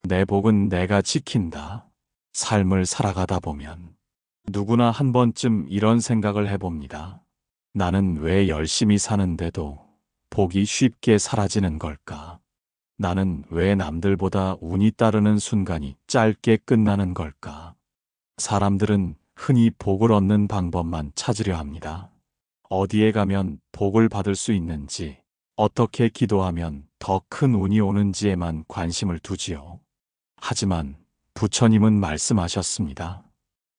내 복은 내가 지킨다. 삶을 살아가다 보면 누구나 한 번쯤 이런 생각을 해봅니다. 나는 왜 열심히 사는데도 복이 쉽게 사라지는 걸까? 나는 왜 남들보다 운이 따르는 순간이 짧게 끝나는 걸까? 사람들은 흔히 복을 얻는 방법만 찾으려 합니다. 어디에 가면 복을 받을 수 있는지, 어떻게 기도하면 더 큰 운이 오는지에만 관심을 두지요. 하지만 부처님은 말씀하셨습니다.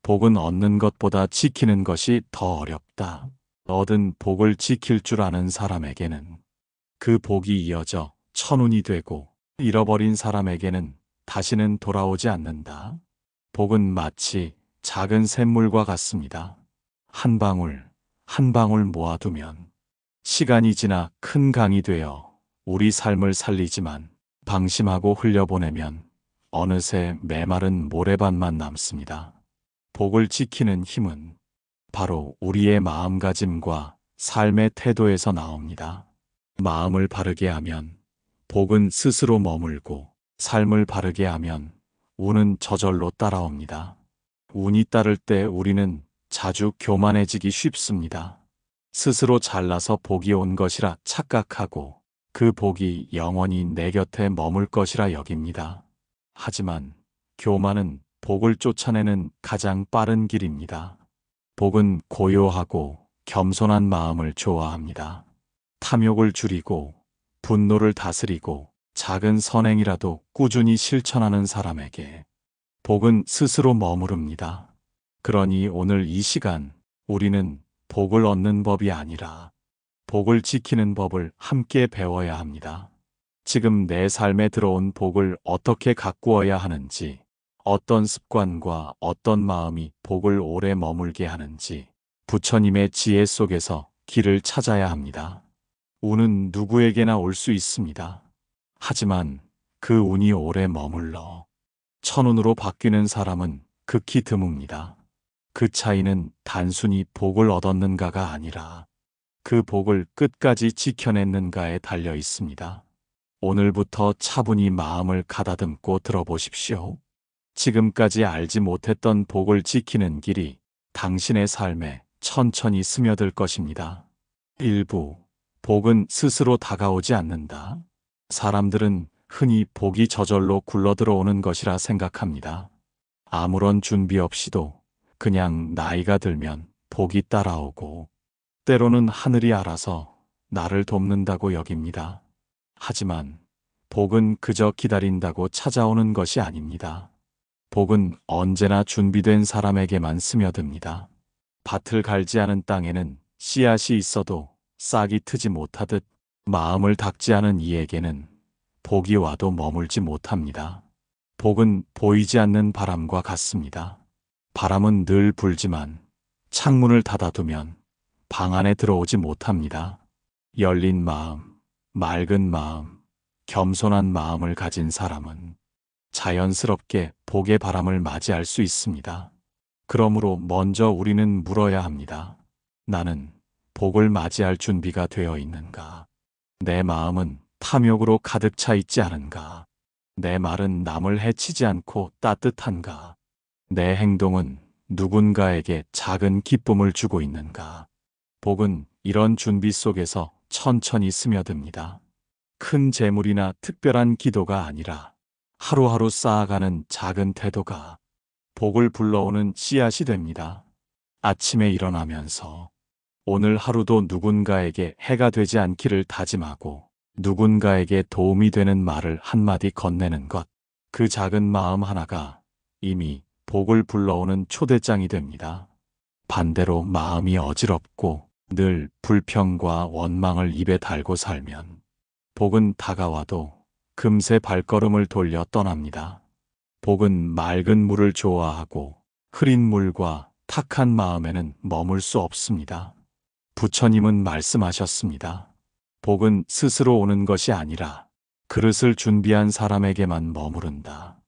복은 얻는 것보다 지키는 것이 더 어렵다. 얻은 복을 지킬 줄 아는 사람에게는 그 복이 이어져 천운이 되고, 잃어버린 사람에게는 다시는 돌아오지 않는다. 복은 마치 작은 샘물과 같습니다. 한 방울, 한 방울 모아두면 시간이 지나 큰 강이 되어 우리 삶을 살리지만, 방심하고 흘려보내면 어느새 메마른 모래밭만 남습니다. 복을 지키는 힘은 바로 우리의 마음가짐과 삶의 태도에서 나옵니다. 마음을 바르게 하면 복은 스스로 머물고, 삶을 바르게 하면 운은 저절로 따라옵니다. 운이 따를 때 우리는 자주 교만해지기 쉽습니다. 스스로 잘나서 복이 온 것이라 착각하고, 그 복이 영원히 내 곁에 머물 것이라 여깁니다. 하지만 교만은 복을 쫓아내는 가장 빠른 길입니다. 복은 고요하고 겸손한 마음을 좋아합니다. 탐욕을 줄이고, 분노를 다스리고, 작은 선행이라도 꾸준히 실천하는 사람에게 복은 스스로 머무릅니다. 그러니 오늘 이 시간 우리는 복을 얻는 법이 아니라 복을 지키는 법을 함께 배워야 합니다. 지금 내 삶에 들어온 복을 어떻게 가꾸어야 하는지, 어떤 습관과 어떤 마음이 복을 오래 머물게 하는지 부처님의 지혜 속에서 길을 찾아야 합니다. 운은 누구에게나 올 수 있습니다. 하지만 그 운이 오래 머물러 천운으로 바뀌는 사람은 극히 드뭅니다. 그 차이는 단순히 복을 얻었는가가 아니라 그 복을 끝까지 지켜냈는가에 달려 있습니다. 오늘부터 차분히 마음을 가다듬고 들어보십시오. 지금까지 알지 못했던 복을 지키는 길이 당신의 삶에 천천히 스며들 것입니다. 일부, 복은 스스로 다가오지 않는다. 사람들은 흔히 복이 저절로 굴러들어오는 것이라 생각합니다. 아무런 준비 없이도 그냥 나이가 들면 복이 따라오고, 때로는 하늘이 알아서 나를 돕는다고 여깁니다. 하지만 복은 그저 기다린다고 찾아오는 것이 아닙니다. 복은 언제나 준비된 사람에게만 스며듭니다. 밭을 갈지 않은 땅에는 씨앗이 있어도 싹이 트지 못하듯, 마음을 닦지 않은 이에게는 복이 와도 머물지 못합니다. 복은 보이지 않는 바람과 같습니다. 바람은 늘 불지만 창문을 닫아두면 방 안에 들어오지 못합니다. 열린 마음, 맑은 마음, 겸손한 마음을 가진 사람은 자연스럽게 복의 바람을 맞이할 수 있습니다. 그러므로 먼저 우리는 물어야 합니다. 나는 복을 맞이할 준비가 되어 있는가? 내 마음은 탐욕으로 가득 차 있지 않은가? 내 말은 남을 해치지 않고 따뜻한가? 내 행동은 누군가에게 작은 기쁨을 주고 있는가? 복은 이런 준비 속에서 천천히 스며듭니다. 큰 재물이나 특별한 기도가 아니라 하루하루 쌓아가는 작은 태도가 복을 불러오는 씨앗이 됩니다. 아침에 일어나면서 오늘 하루도 누군가에게 해가 되지 않기를 다짐하고, 누군가에게 도움이 되는 말을 한마디 건네는 것, 그 작은 마음 하나가 이미 복을 불러오는 초대장이 됩니다. 반대로 마음이 어지럽고 늘 불평과 원망을 입에 달고 살면 복은 다가와도 금세 발걸음을 돌려 떠납니다. 복은 맑은 물을 좋아하고 흐린 물과 탁한 마음에는 머물 수 없습니다. 부처님은 말씀하셨습니다. 복은 스스로 오는 것이 아니라 그릇을 준비한 사람에게만 머무른다.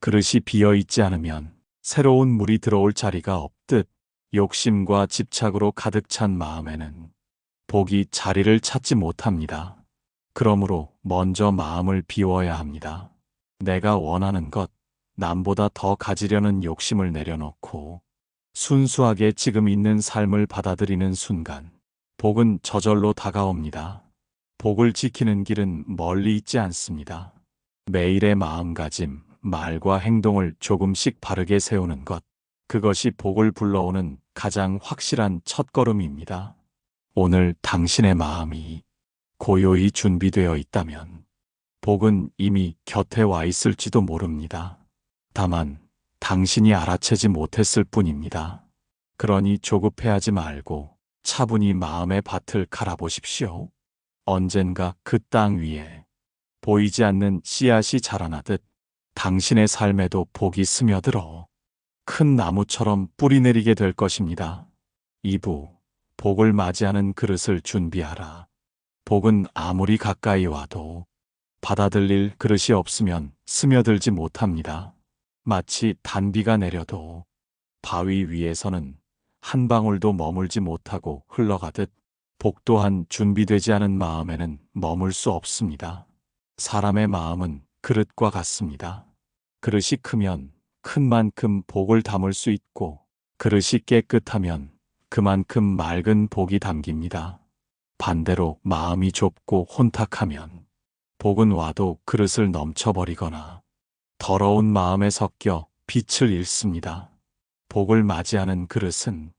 그릇이 비어 있지 않으면 새로운 물이 들어올 자리가 없듯, 욕심과 집착으로 가득 찬 마음에는 복이 자리를 찾지 못합니다. 그러므로 먼저 마음을 비워야 합니다. 내가 원하는 것, 남보다 더 가지려는 욕심을 내려놓고 순수하게 지금 있는 삶을 받아들이는 순간, 복은 저절로 다가옵니다. 복을 지키는 길은 멀리 있지 않습니다. 매일의 마음가짐, 말과 행동을 조금씩 바르게 세우는 것, 그것이 복을 불러오는 가장 확실한 첫걸음입니다. 오늘 당신의 마음이 고요히 준비되어 있다면 복은 이미 곁에 와 있을지도 모릅니다. 다만 당신이 알아채지 못했을 뿐입니다. 그러니 조급해하지 말고 차분히 마음의 밭을 갈아보십시오. 언젠가 그 땅 위에 보이지 않는 씨앗이 자라나듯 당신의 삶에도 복이 스며들어 큰 나무처럼 뿌리 내리게 될 것입니다. 2부, 복을 맞이하는 그릇을 준비하라. 복은 아무리 가까이 와도 받아들일 그릇이 없으면 스며들지 못합니다. 마치 단비가 내려도 바위 위에서는 한 방울도 머물지 못하고 흘러가듯 복 또한 준비되지 않은 마음에는 머물 수 없습니다. 사람의 마음은 그릇과 같습니다. 그릇이 크면 큰 만큼 복을 담을 수 있고 그릇이 깨끗하면 그만큼 맑은 복이 담깁니다. 반대로 마음이 좁고 혼탁하면 복은 와도 그릇을 넘쳐버리거나 더러운 마음에 섞여 빛을 잃습니다. 복을 맞이하는 그릇은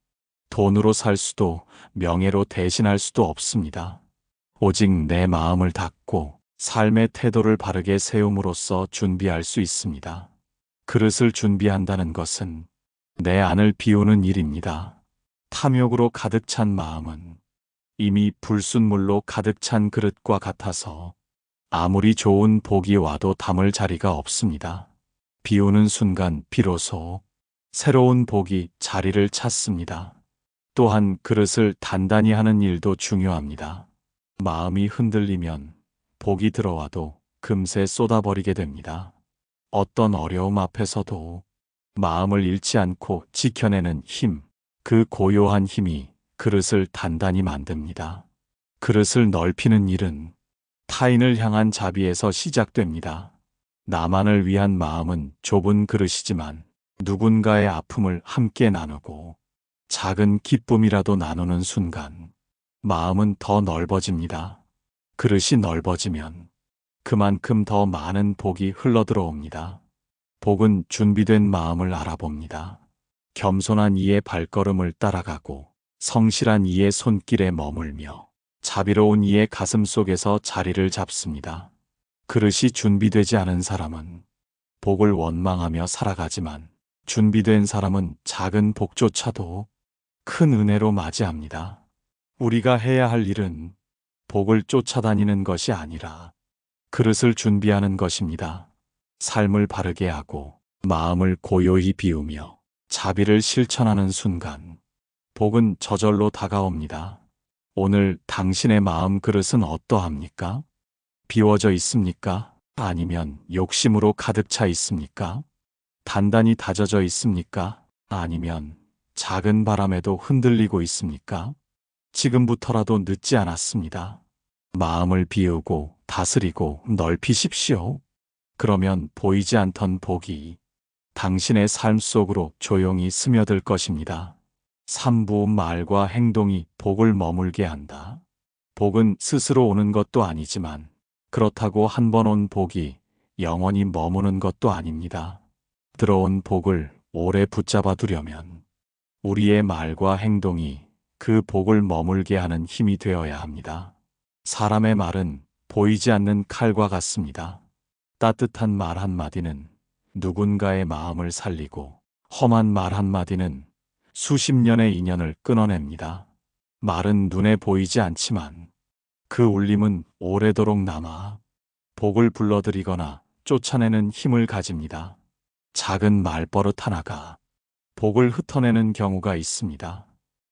돈으로 살 수도 명예로 대신할 수도 없습니다. 오직 내 마음을 닫고 삶의 태도를 바르게 세움으로써 준비할 수 있습니다. 그릇을 준비한다는 것은 내 안을 비우는 일입니다. 탐욕으로 가득 찬 마음은 이미 불순물로 가득 찬 그릇과 같아서 아무리 좋은 복이 와도 담을 자리가 없습니다. 비우는 순간 비로소 새로운 복이 자리를 찾습니다. 또한 그릇을 단단히 하는 일도 중요합니다. 마음이 흔들리면 복이 들어와도 금세 쏟아버리게 됩니다. 어떤 어려움 앞에서도 마음을 잃지 않고 지켜내는 힘, 그 고요한 힘이 그릇을 단단히 만듭니다. 그릇을 넓히는 일은 타인을 향한 자비에서 시작됩니다. 나만을 위한 마음은 좁은 그릇이지만 누군가의 아픔을 함께 나누고 작은 기쁨이라도 나누는 순간 마음은 더 넓어집니다. 그릇이 넓어지면 그만큼 더 많은 복이 흘러들어옵니다. 복은 준비된 마음을 알아봅니다. 겸손한 이의 발걸음을 따라가고 성실한 이의 손길에 머물며 자비로운 이의 가슴 속에서 자리를 잡습니다. 그릇이 준비되지 않은 사람은 복을 원망하며 살아가지만 준비된 사람은 작은 복조차도 큰 은혜로 맞이합니다. 우리가 해야 할 일은 복을 쫓아다니는 것이 아니라 그릇을 준비하는 것입니다. 삶을 바르게 하고 마음을 고요히 비우며 자비를 실천하는 순간 복은 저절로 다가옵니다. 오늘 당신의 마음 그릇은 어떠합니까? 비워져 있습니까? 아니면 욕심으로 가득 차 있습니까? 단단히 다져져 있습니까? 아니면 작은 바람에도 흔들리고 있습니까? 지금부터라도 늦지 않았습니다. 마음을 비우고 다스리고 넓히십시오. 그러면 보이지 않던 복이 당신의 삶 속으로 조용히 스며들 것입니다. 3부 말과 행동이 복을 머물게 한다. 복은 스스로 오는 것도 아니지만 그렇다고 한 번 온 복이 영원히 머무는 것도 아닙니다. 들어온 복을 오래 붙잡아 두려면 우리의 말과 행동이 그 복을 머물게 하는 힘이 되어야 합니다. 사람의 말은 보이지 않는 칼과 같습니다. 따뜻한 말 한마디는 누군가의 마음을 살리고 험한 말 한마디는 수십 년의 인연을 끊어냅니다. 말은 눈에 보이지 않지만 그 울림은 오래도록 남아 복을 불러들이거나 쫓아내는 힘을 가집니다. 작은 말버릇 하나가 복을 흩어내는 경우가 있습니다.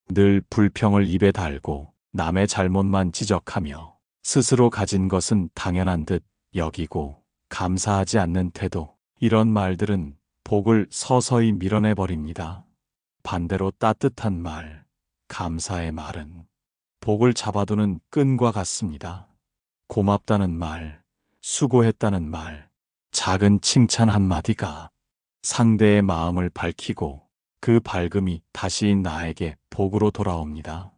늘 불평을 입에 달고 남의 잘못만 지적하며 스스로 가진 것은 당연한 듯 여기고 감사하지 않는 태도, 이런 말들은 복을 서서히 밀어내버립니다. 반대로 따뜻한 말, 감사의 말은 복을 잡아두는 끈과 같습니다. 고맙다는 말, 수고했다는 말, 작은 칭찬 한마디가 상대의 마음을 밝히고 그 밝음이 다시 나에게 복으로 돌아옵니다.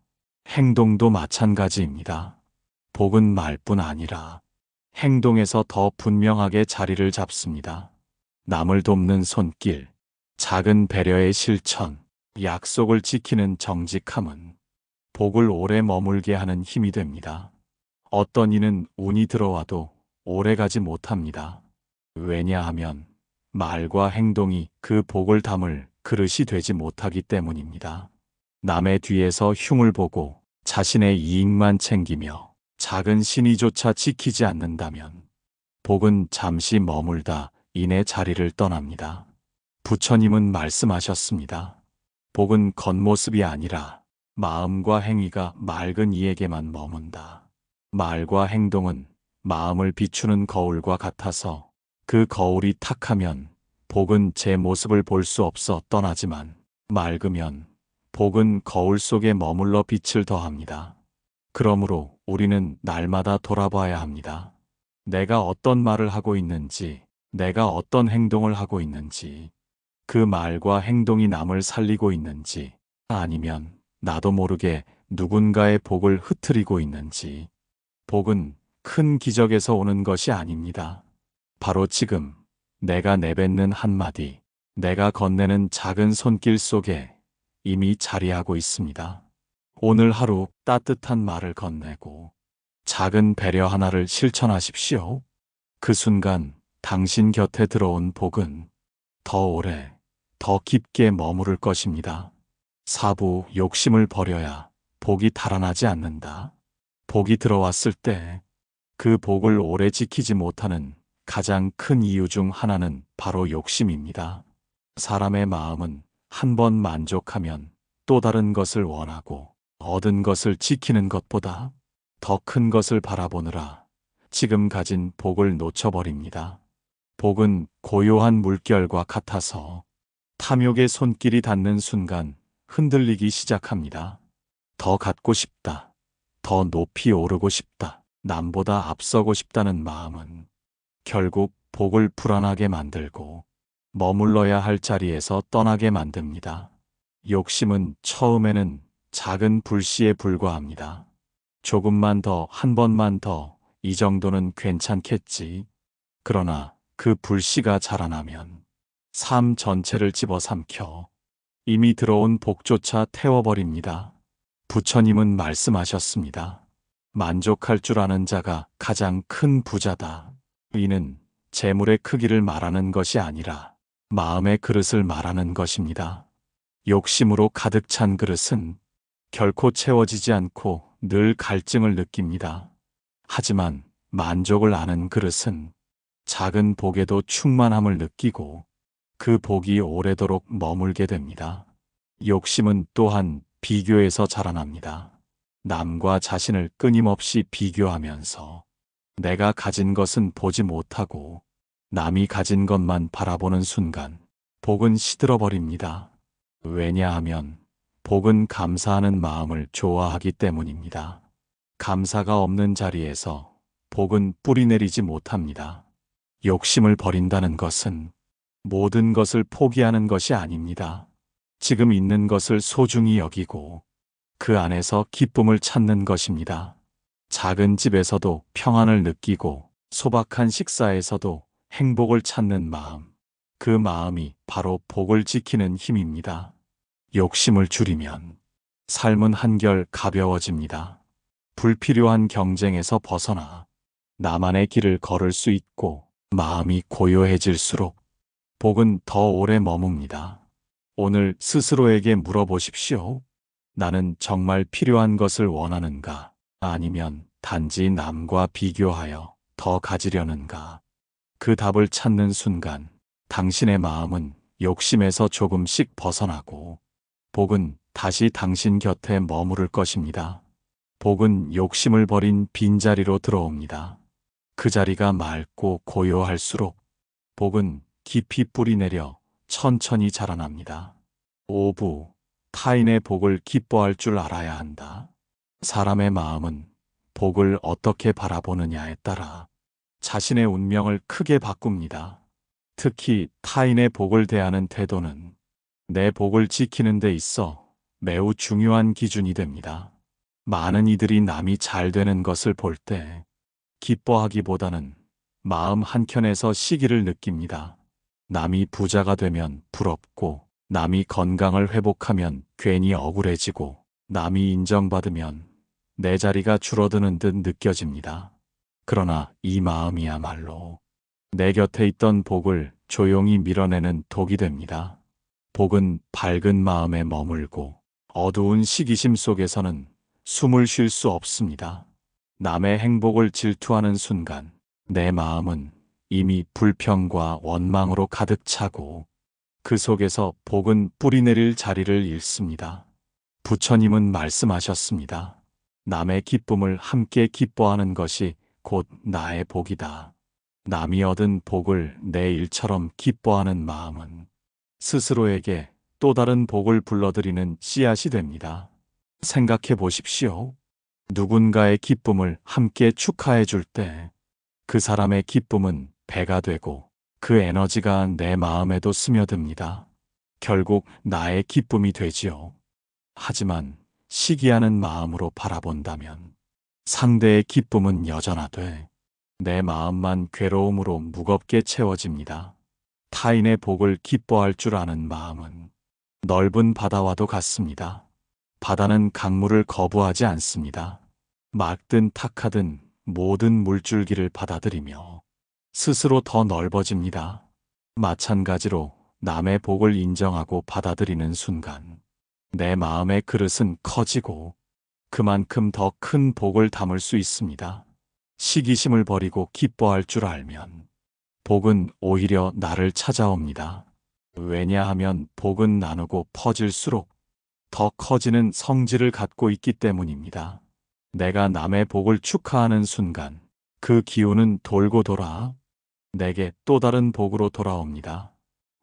행동도 마찬가지입니다. 복은 말뿐 아니라 행동에서 더 분명하게 자리를 잡습니다. 남을 돕는 손길, 작은 배려의 실천, 약속을 지키는 정직함은 복을 오래 머물게 하는 힘이 됩니다. 어떤 이는 운이 들어와도 오래 가지 못합니다. 왜냐하면 말과 행동이 그 복을 담을 그릇이 되지 못하기 때문입니다. 남의 뒤에서 흉을 보고 자신의 이익만 챙기며 작은 신의조차 지키지 않는다면 복은 잠시 머물다 이내 자리를 떠납니다. 부처님은 말씀하셨습니다. 복은 겉모습이 아니라 마음과 행위가 맑은 이에게만 머문다. 말과 행동은 마음을 비추는 거울과 같아서 그 거울이 탁하면 복은 제 모습을 볼 수 없어 떠나지만 맑으면 복은 거울 속에 머물러 빛을 더합니다. 그러므로 우리는 날마다 돌아봐야 합니다. 내가 어떤 말을 하고 있는지, 내가 어떤 행동을 하고 있는지, 그 말과 행동이 남을 살리고 있는지, 아니면 나도 모르게 누군가의 복을 흐트리고 있는지. 복은 큰 기적에서 오는 것이 아닙니다. 바로 지금 내가 내뱉는 한마디, 내가 건네는 작은 손길 속에 이미 자리하고 있습니다. 오늘 하루 따뜻한 말을 건네고 작은 배려 하나를 실천하십시오. 그 순간 당신 곁에 들어온 복은 더 오래, 더 깊게 머무를 것입니다. 사부, 욕심을 버려야 복이 달아나지 않는다. 복이 들어왔을 때 그 복을 오래 지키지 못하는 가장 큰 이유 중 하나는 바로 욕심입니다. 사람의 마음은 한 번 만족하면 또 다른 것을 원하고 얻은 것을 지키는 것보다 더 큰 것을 바라보느라 지금 가진 복을 놓쳐버립니다. 복은 고요한 물결과 같아서 탐욕의 손길이 닿는 순간 흔들리기 시작합니다. 더 갖고 싶다. 더 높이 오르고 싶다. 남보다 앞서고 싶다는 마음은 결국 복을 불안하게 만들고 머물러야 할 자리에서 떠나게 만듭니다. 욕심은 처음에는 작은 불씨에 불과합니다. 조금만 더, 한 번만 더, 이 정도는 괜찮겠지. 그러나 그 불씨가 자라나면 삶 전체를 집어삼켜 이미 들어온 복조차 태워버립니다. 부처님은 말씀하셨습니다. 만족할 줄 아는 자가 가장 큰 부자다. 이는 재물의 크기를 말하는 것이 아니라 마음의 그릇을 말하는 것입니다. 욕심으로 가득 찬 그릇은 결코 채워지지 않고 늘 갈증을 느낍니다. 하지만 만족을 아는 그릇은 작은 복에도 충만함을 느끼고 그 복이 오래도록 머물게 됩니다. 욕심은 또한 비교에서 자라납니다. 남과 자신을 끊임없이 비교하면서 내가 가진 것은 보지 못하고 남이 가진 것만 바라보는 순간 복은 시들어버립니다. 왜냐하면 복은 감사하는 마음을 좋아하기 때문입니다. 감사가 없는 자리에서 복은 뿌리내리지 못합니다. 욕심을 버린다는 것은 모든 것을 포기하는 것이 아닙니다. 지금 있는 것을 소중히 여기고 그 안에서 기쁨을 찾는 것입니다. 작은 집에서도 평안을 느끼고 소박한 식사에서도 행복을 찾는 마음, 그 마음이 바로 복을 지키는 힘입니다. 욕심을 줄이면 삶은 한결 가벼워집니다. 불필요한 경쟁에서 벗어나 나만의 길을 걸을 수 있고 마음이 고요해질수록 복은 더 오래 머뭅니다. 오늘 스스로에게 물어보십시오. 나는 정말 필요한 것을 원하는가? 아니면 단지 남과 비교하여 더 가지려는가? 그 답을 찾는 순간 당신의 마음은 욕심에서 조금씩 벗어나고 복은 다시 당신 곁에 머무를 것입니다. 복은 욕심을 버린 빈자리로 들어옵니다. 그 자리가 맑고 고요할수록 복은 깊이 뿌리내려 천천히 자라납니다. 5부, 타인의 복을 기뻐할 줄 알아야 한다. 사람의 마음은 복을 어떻게 바라보느냐에 따라 자신의 운명을 크게 바꿉니다. 특히 타인의 복을 대하는 태도는 내 복을 지키는 데 있어 매우 중요한 기준이 됩니다. 많은 이들이 남이 잘 되는 것을 볼 때 기뻐하기보다는 마음 한켠에서 시기를 느낍니다. 남이 부자가 되면 부럽고, 남이 건강을 회복하면 괜히 억울해지고, 남이 인정받으면 내 자리가 줄어드는 듯 느껴집니다. 그러나 이 마음이야말로 내 곁에 있던 복을 조용히 밀어내는 독이 됩니다. 복은 밝은 마음에 머물고 어두운 시기심 속에서는 숨을 쉴 수 없습니다. 남의 행복을 질투하는 순간 내 마음은 이미 불평과 원망으로 가득 차고 그 속에서 복은 뿌리내릴 자리를 잃습니다. 부처님은 말씀하셨습니다. 남의 기쁨을 함께 기뻐하는 것이 곧 나의 복이다. 남이 얻은 복을 내 일처럼 기뻐하는 마음은 스스로에게 또 다른 복을 불러들이는 씨앗이 됩니다. 생각해 보십시오. 누군가의 기쁨을 함께 축하해 줄 때 그 사람의 기쁨은 배가 되고 그 에너지가 내 마음에도 스며듭니다. 결국 나의 기쁨이 되지요. 하지만 시기하는 마음으로 바라본다면 상대의 기쁨은 여전하되 내 마음만 괴로움으로 무겁게 채워집니다. 타인의 복을 기뻐할 줄 아는 마음은 넓은 바다와도 같습니다. 바다는 강물을 거부하지 않습니다. 맑든 탁하든 모든 물줄기를 받아들이며 스스로 더 넓어집니다. 마찬가지로 남의 복을 인정하고 받아들이는 순간 내 마음의 그릇은 커지고 그만큼 더 큰 복을 담을 수 있습니다. 시기심을 버리고 기뻐할 줄 알면 복은 오히려 나를 찾아옵니다. 왜냐하면 복은 나누고 퍼질수록 더 커지는 성질을 갖고 있기 때문입니다. 내가 남의 복을 축하하는 순간 그 기운은 돌고 돌아 내게 또 다른 복으로 돌아옵니다.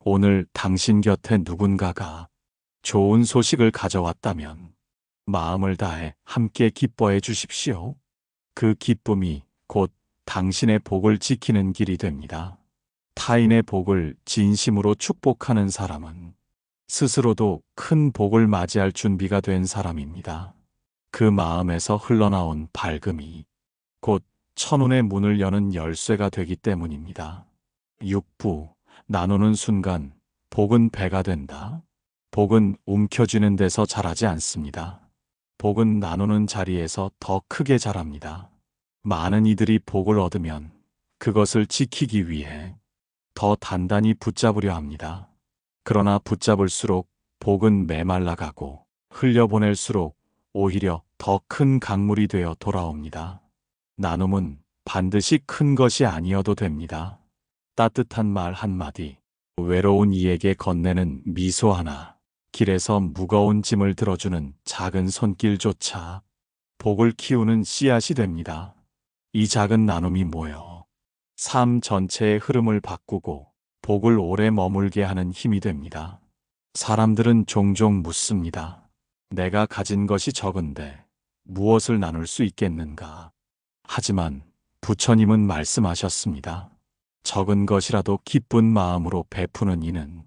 오늘 당신 곁에 누군가가 좋은 소식을 가져왔다면 마음을 다해 함께 기뻐해 주십시오. 그 기쁨이 곧 당신의 복을 지키는 길이 됩니다. 타인의 복을 진심으로 축복하는 사람은 스스로도 큰 복을 맞이할 준비가 된 사람입니다. 그 마음에서 흘러나온 밝음이 곧 천운의 문을 여는 열쇠가 되기 때문입니다. 6부 나누는 순간 복은 배가 된다. 복은 움켜쥐는 데서 자라지 않습니다. 복은 나누는 자리에서 더 크게 자랍니다. 많은 이들이 복을 얻으면 그것을 지키기 위해 더 단단히 붙잡으려 합니다. 그러나 붙잡을수록 복은 메말라가고 흘려보낼수록 오히려 더 큰 강물이 되어 돌아옵니다. 나눔은 반드시 큰 것이 아니어도 됩니다. 따뜻한 말 한마디, 외로운 이에게 건네는 미소 하나, 길에서 무거운 짐을 들어주는 작은 손길조차 복을 키우는 씨앗이 됩니다. 이 작은 나눔이 모여 삶 전체의 흐름을 바꾸고 복을 오래 머물게 하는 힘이 됩니다. 사람들은 종종 묻습니다. 내가 가진 것이 적은데 무엇을 나눌 수 있겠는가? 하지만 부처님은 말씀하셨습니다. 적은 것이라도 기쁜 마음으로 베푸는 이는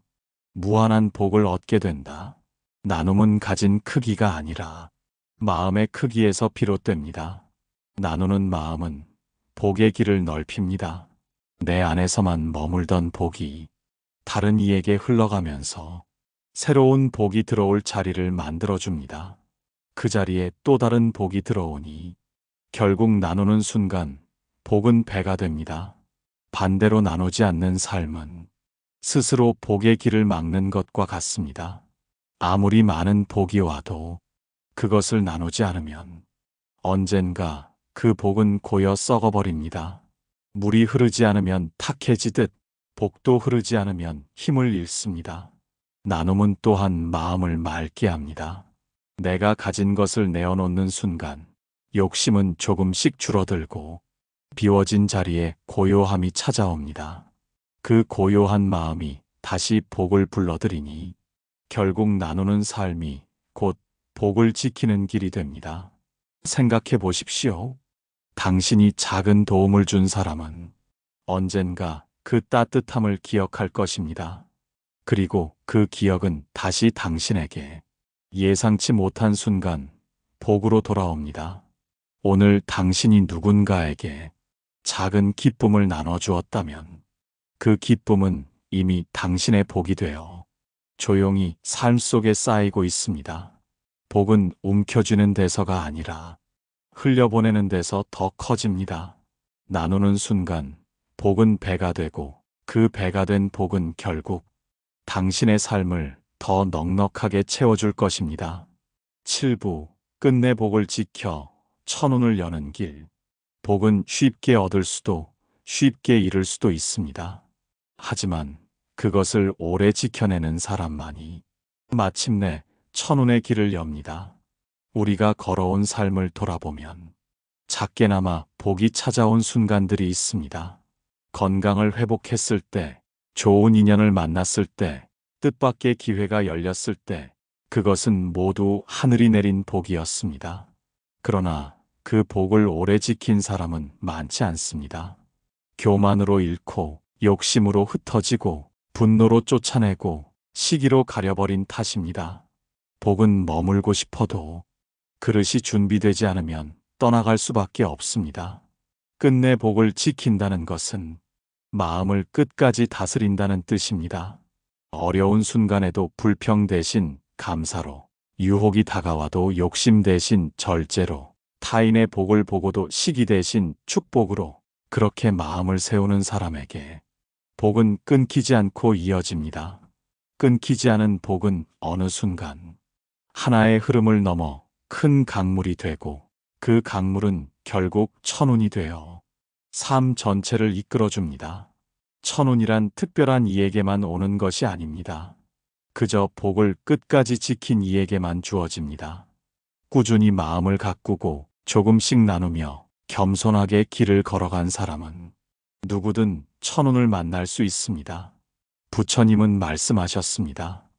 무한한 복을 얻게 된다. 나눔은 가진 크기가 아니라 마음의 크기에서 비롯됩니다. 나누는 마음은 복의 길을 넓힙니다. 내 안에서만 머물던 복이 다른 이에게 흘러가면서 새로운 복이 들어올 자리를 만들어줍니다. 그 자리에 또 다른 복이 들어오니 결국 나누는 순간 복은 배가 됩니다. 반대로 나누지 않는 삶은 스스로 복의 길을 막는 것과 같습니다. 아무리 많은 복이 와도 그것을 나누지 않으면 언젠가 그 복은 고여 썩어버립니다. 물이 흐르지 않으면 탁해지듯 복도 흐르지 않으면 힘을 잃습니다. 나눔은 또한 마음을 맑게 합니다. 내가 가진 것을 내어놓는 순간 욕심은 조금씩 줄어들고 비워진 자리에 고요함이 찾아옵니다. 그 고요한 마음이 다시 복을 불러들이니 결국 나누는 삶이 곧 복을 지키는 길이 됩니다. 생각해 보십시오. 당신이 작은 도움을 준 사람은 언젠가 그 따뜻함을 기억할 것입니다. 그리고 그 기억은 다시 당신에게 예상치 못한 순간 복으로 돌아옵니다. 오늘 당신이 누군가에게 작은 기쁨을 나눠주었다면 그 기쁨은 이미 당신의 복이 되어 조용히 삶 속에 쌓이고 있습니다. 복은 움켜쥐는 데서가 아니라 흘려보내는 데서 더 커집니다. 나누는 순간 복은 배가 되고 그 배가 된 복은 결국 당신의 삶을 더 넉넉하게 채워줄 것입니다. 7부 끝내 복을 지켜 천운을 여는 길. 복은 쉽게 얻을 수도 쉽게 잃을 수도 있습니다. 하지만 그것을 오래 지켜내는 사람만이 마침내 천운의 길을 엽니다. 우리가 걸어온 삶을 돌아보면 작게나마 복이 찾아온 순간들이 있습니다. 건강을 회복했을 때, 좋은 인연을 만났을 때, 뜻밖의 기회가 열렸을 때, 그것은 모두 하늘이 내린 복이었습니다. 그러나 그 복을 오래 지킨 사람은 많지 않습니다. 교만으로 잃고, 욕심으로 흩어지고, 분노로 쫓아내고, 시기로 가려버린 탓입니다. 복은 머물고 싶어도 그릇이 준비되지 않으면 떠나갈 수밖에 없습니다. 끝내 복을 지킨다는 것은 마음을 끝까지 다스린다는 뜻입니다. 어려운 순간에도 불평 대신 감사로, 유혹이 다가와도 욕심 대신 절제로, 타인의 복을 보고도 시기 대신 축복으로 그렇게 마음을 세우는 사람에게 복은 끊기지 않고 이어집니다. 끊기지 않은 복은 어느 순간 하나의 흐름을 넘어 큰 강물이 되고 그 강물은 결국 천운이 되어 삶 전체를 이끌어줍니다. 천운이란 특별한 이에게만 오는 것이 아닙니다. 그저 복을 끝까지 지킨 이에게만 주어집니다. 꾸준히 마음을 가꾸고 조금씩 나누며 겸손하게 길을 걸어간 사람은 누구든 천운을 만날 수 있습니다. 부처님은 말씀하셨습니다.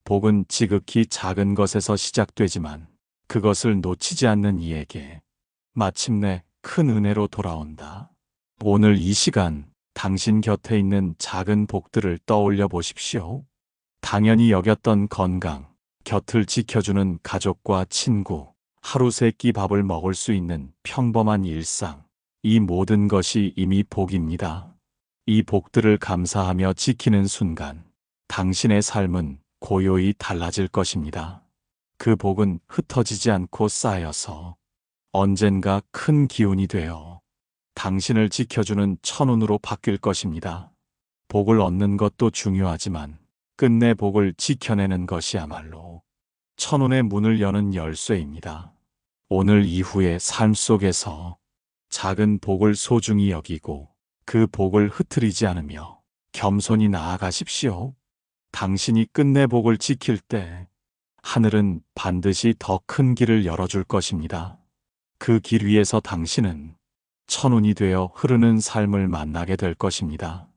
복은 지극히 작은 것에서 시작되지만 그것을 놓치지 않는 이에게 마침내 큰 은혜로 돌아온다. 오늘 이 시간 당신 곁에 있는 작은 복들을 떠올려 보십시오. 당연히 여겼던 건강, 곁을 지켜주는 가족과 친구, 하루 세 끼 밥을 먹을 수 있는 평범한 일상, 이 모든 것이 이미 복입니다. 이 복들을 감사하며 지키는 순간 당신의 삶은 고요히 달라질 것입니다. 그 복은 흩어지지 않고 쌓여서 언젠가 큰 기운이 되어 당신을 지켜주는 천운으로 바뀔 것입니다. 복을 얻는 것도 중요하지만 끝내 복을 지켜내는 것이야말로 천운의 문을 여는 열쇠입니다. 오늘 이후의 삶 속에서 작은 복을 소중히 여기고 그 복을 흐트리지 않으며 겸손히 나아가십시오. 당신이 끝내 복을 지킬 때 하늘은 반드시 더 큰 길을 열어줄 것입니다. 그 길 위에서 당신은 천운이 되어 흐르는 삶을 만나게 될 것입니다.